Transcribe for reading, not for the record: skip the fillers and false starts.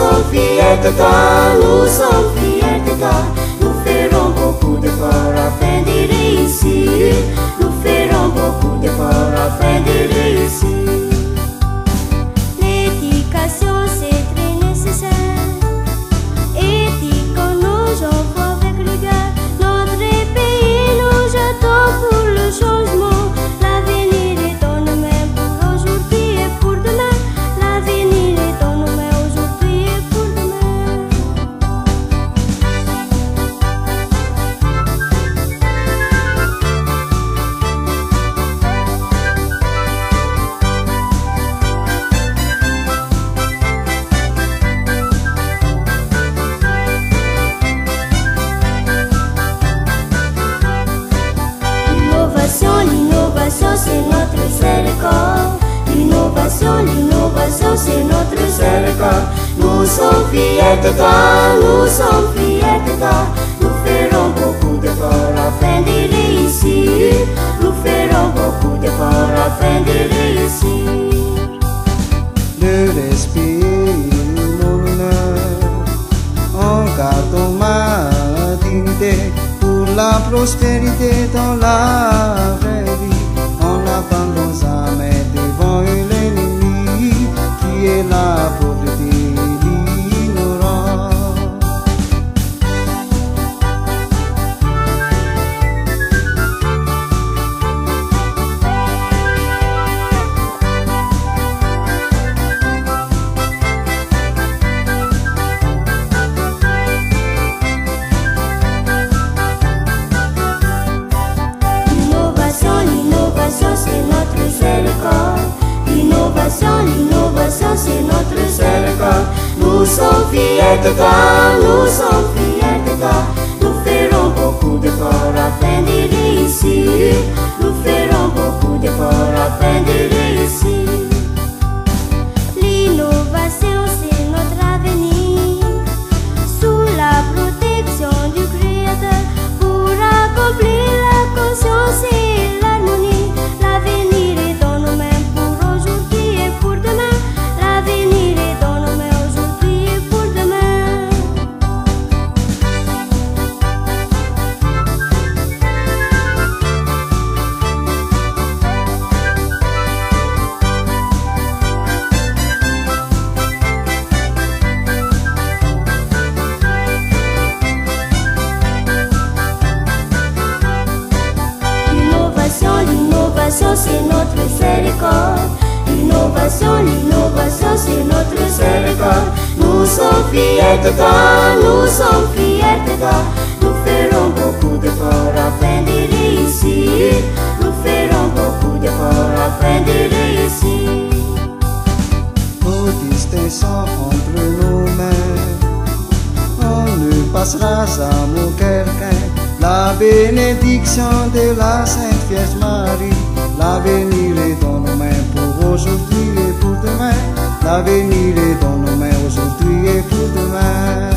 sommes fiers de toi, nous sommes fiers de toi. Nous ferons beaucoup d'efforts afin d'y réussir. Nous ferons beaucoup d'efforts afin d'y réussir. L'éducation c'est très nécessaire. Éduquons nos enfants avec rigueur. Notre pays nous attend pour le changement. L'avenir est dans nos mains pour aujourd'hui et pour demain. L'avenir est dans nos mains aujourd'hui et pour demain. L'innovation c'est notre seul corps. L'innovation c'est notre seul corps. Nous sommes fiers de toi, nous sommes fiers de toi. Nous ferons beaucoup d'efforts afin d'y réussir. Nous ferons beaucoup d'efforts afin d'y réussir. Le respect est mon honneur, en gardant ma dignité pour la prospérité dans la vraie vie, en n'abandonnant jamais devant l'ennemi qui est la pauvreté et l'ignorance. L'innovation c'est notre seul corps. L'innovation c'est notre seul corps. Nous sommes fiers de toi, nous sommes fiers de toi. Nous ferons beaucoup d'efforts afin d'y réussir. Nous ferons beaucoup d'efforts afin d'y réussir. L'innovation c'est notre avenir, sous la protection du Créateur, pour accomplir la conscience et l'harmonie. L'avenir est dans nos mains pour aujourd'hui et pour demain. L'avenir est dans nos mains aujourd'hui et pour demain. L'innovation c'est notre seul corps. L'innovation c'est notre seul corps. Nous sommes fiers de toi, nous sommes fiers de toi. Nous ferons beaucoup d'efforts afin d'y réussir. Nous ferons beaucoup d'efforts afin d'y réussir. Au distinction entre nos mains, on ne passera jamais quelqu'un. La bénédiction de la Sainte Vierge Marie. L'avenir est dans nos mains pour aujourd'hui et pour demain. L'avenir est dans nos mains aujourd'hui et pour demain.